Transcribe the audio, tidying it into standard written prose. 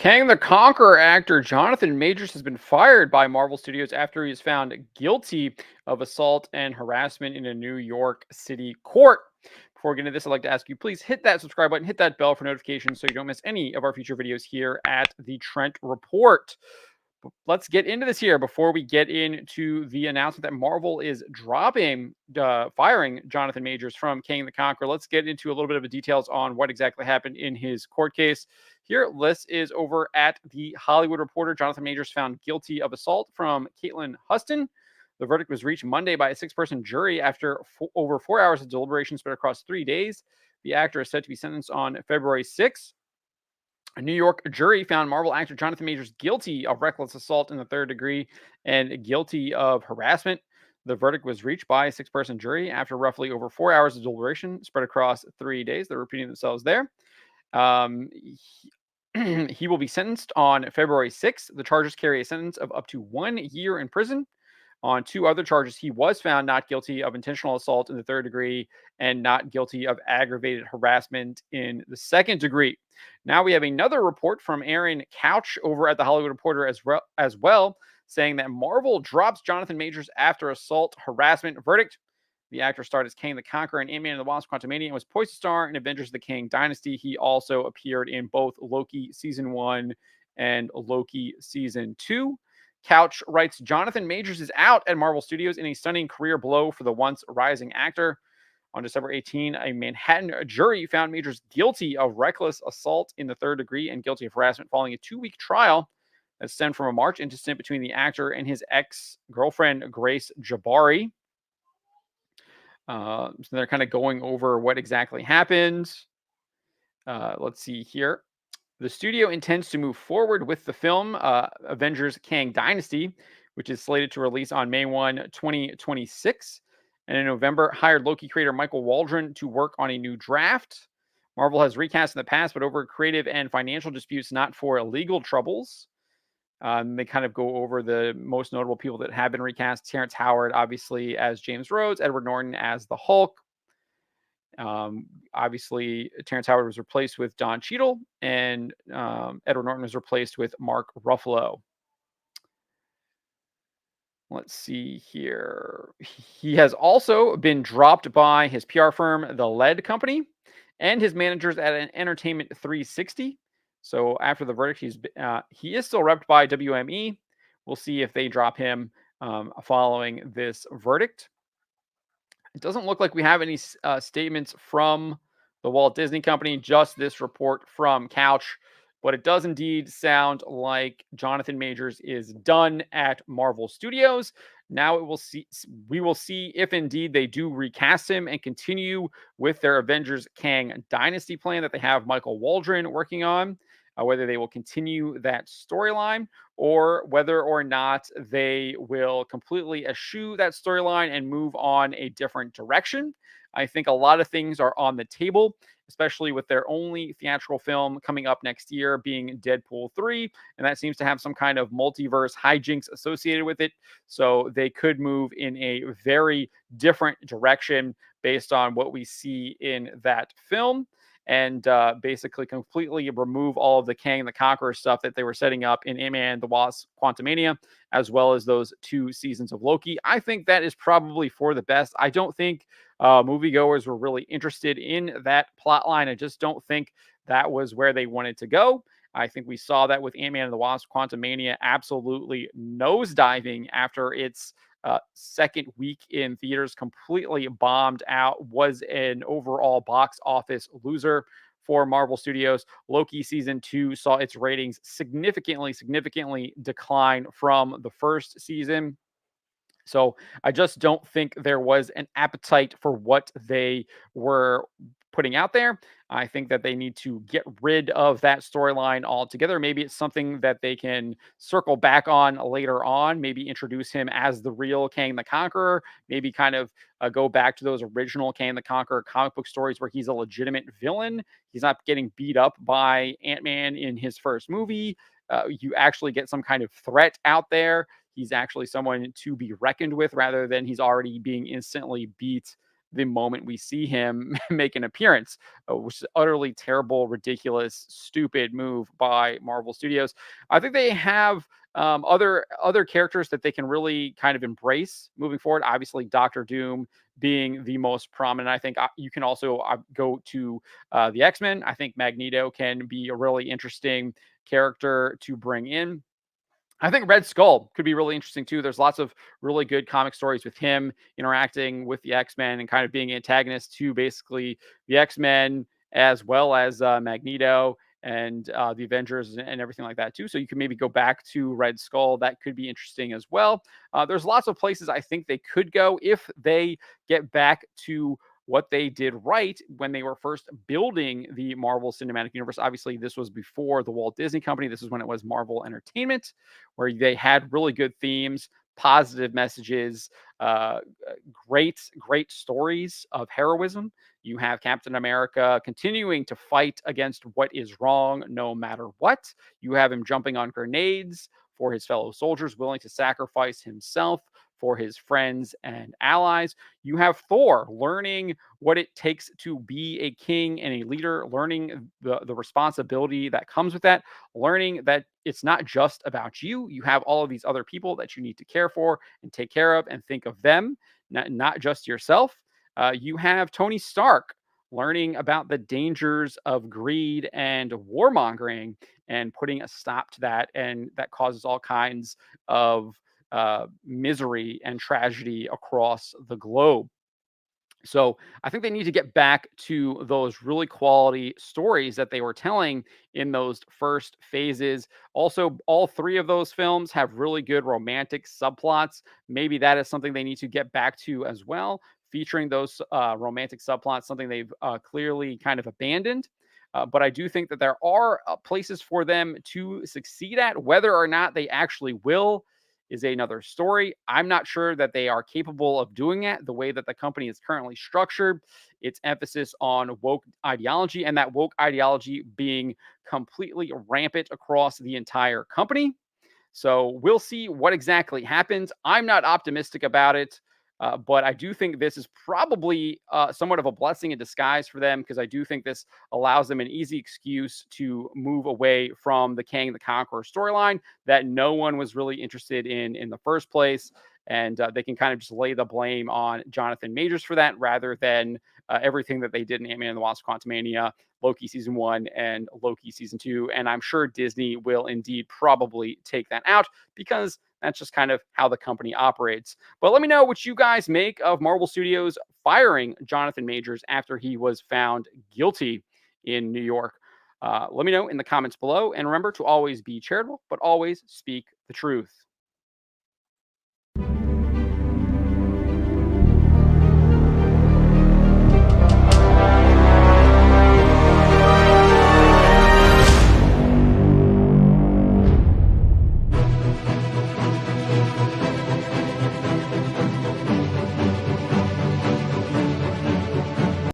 Kang the Conqueror actor Jonathan Majors has been fired by Marvel Studios after he is found guilty of assault and harassment in a New York City court. Before we get into this, I'd like to ask you please hit that subscribe button, hit that bell for notifications so you don't miss any of our future videos here at the Trent Report. Let's get into this here before we get into the announcement that Marvel is firing Jonathan Majors from King the Conqueror. Let's get into a little bit of the details on what exactly happened in his court case. Here, this is over at the Hollywood Reporter. Jonathan Majors found guilty of assault from Caitlin Huston. The verdict was reached Monday by a six-person jury after over 4 hours of deliberation spread across 3 days. The actor is set to be sentenced on February 6th. A New York jury found Marvel actor Jonathan Majors guilty of reckless assault in the third degree and guilty of harassment. The verdict was reached by a six-person jury after roughly over 4 hours of deliberation spread across 3 days. They're repeating themselves there. He will be sentenced on February 6th. The charges carry a sentence of up to 1 year in prison. On two other charges, he was found not guilty of intentional assault in the third degree and not guilty of aggravated harassment in the second degree. Now we have another report from Aaron Couch over at the Hollywood Reporter as well, saying that Marvel drops Jonathan Majors after assault harassment verdict. The actor starred as Kang the Conqueror in Ant-Man and the Wasp: Quantumania and was poised to star in Avengers: The Kang Dynasty. He also appeared in both Loki Season 1 and Loki Season 2. Couch writes, Jonathan Majors is out at Marvel Studios in a stunning career blow for the once rising actor. On December 18, a Manhattan jury found Majors guilty of reckless assault in the third degree and guilty of harassment following a 2-week trial that stemmed from a March incident between the actor and his ex-girlfriend, Grace Jabari. So they're kind of going over what exactly happened. Let's see here. The studio intends to move forward with the film Avengers Kang Dynasty, which is slated to release on May 1, 2026. And in November, hired Loki creator Michael Waldron to work on a new draft. Marvel has recast in the past, but over creative and financial disputes, not for legal troubles. They kind of go over the most notable people that have been recast. Terrence Howard, obviously, as James Rhodes, Edward Norton as the Hulk. Obviously, Terrence Howard was replaced with Don Cheadle, and Edward Norton was replaced with Mark Ruffalo. Let's see here. He has also been dropped by his PR firm, The Lead Company, and his managers at an Entertainment 360. So after the verdict, he is still repped by WME. We'll see if they drop him following this verdict. It doesn't look like we have any statements from the Walt Disney Company, just this report from Couch. But it does indeed sound like Jonathan Majors is done at Marvel Studios. Now we will see if indeed they do recast him and continue with their Avengers Kang Dynasty plan that they have Michael Waldron working on. Whether they will continue that storyline or whether or not they will completely eschew that storyline and move on a different direction. I think a lot of things are on the table, especially with their only theatrical film coming up next year being Deadpool 3. And that seems to have some kind of multiverse hijinks associated with it. So they could move in a very different direction based on what we see in that film. And basically completely remove all of the Kang the Conqueror stuff that they were setting up in Ant-Man and the Wasp: Quantumania, as well as those 2 seasons of Loki. I think that is probably for the best. I don't think moviegoers were really interested in that plot line. I just don't think that was where they wanted to go. I think we saw that with Ant-Man and the Wasp: Quantumania absolutely nosediving after its second week in theaters, completely bombed out, was an overall box office loser for Marvel Studios. Loki season 2 saw its ratings significantly decline from the first season. So I just don't think there was an appetite for what they were putting out there. I think that they need to get rid of that storyline altogether. Maybe it's something that they can circle back on later on. Maybe introduce him as the real Kang the Conqueror. Maybe kind of go back to those original Kang the Conqueror comic book stories where he's a legitimate villain. He's not getting beat up by Ant-Man in his first movie. You actually get some kind of threat out there. He's actually someone to be reckoned with rather than he's already being instantly beat the moment we see him make an appearance, which is utterly terrible, ridiculous, stupid move by Marvel Studios. I think they have other characters that they can really kind of embrace moving forward. Obviously, Doctor Doom being the most prominent. I think you can also go to the X Men. I think Magneto can be a really interesting character to bring in. I think Red Skull could be really interesting too. There's lots of really good comic stories with him interacting with the X Men and kind of being antagonist to basically the X Men as well as Magneto and the Avengers and everything like that too. So you can maybe go back to Red Skull. That could be interesting as well. There's lots of places I think they could go if they get back to what they did right when they were first building the Marvel Cinematic Universe. Obviously, this was before the Walt Disney Company. This is when it was Marvel Entertainment, where they had really good themes, positive messages, uh, great stories of heroism. You have Captain America continuing to fight against what is wrong no matter what. You have him jumping on grenades for his fellow soldiers, willing to sacrifice himself for his friends and allies. You have Thor learning what it takes to be a king and a leader, learning the responsibility that comes with that, learning that it's not just about you. You have all of these other people that you need to care for and take care of and think of them, not just yourself. You have Tony Stark learning about the dangers of greed and warmongering and putting a stop to that. And that causes all kinds of misery and tragedy across the globe. So I think they need to get back to those really quality stories that they were telling in those first phases. Also, all three of those films have really good romantic subplots. Maybe that is something they need to get back to as well, featuring those romantic subplots, something they've clearly kind of abandoned. But I do think that there are places for them to succeed at. Whether or not they actually will is another story. I'm not sure that they are capable of doing that the way that the company is currently structured. Its emphasis on woke ideology and that woke ideology being completely rampant across the entire company. So we'll see what exactly happens. I'm not optimistic about it, but I do think this is probably somewhat of a blessing in disguise for them because I do think this allows them an easy excuse to move away from the Kang the Conqueror storyline that no one was really interested in the first place. And they can kind of just lay the blame on Jonathan Majors for that rather than everything that they did in Ant-Man and the Wasp Quantumania, Loki season 1, and Loki season 2. And I'm sure Disney will indeed probably take that out because that's just kind of how the company operates. But let me know what you guys make of Marvel Studios firing Jonathan Majors after he was found guilty in New York. Let me know in the comments below. And remember to always be charitable, but always speak the truth.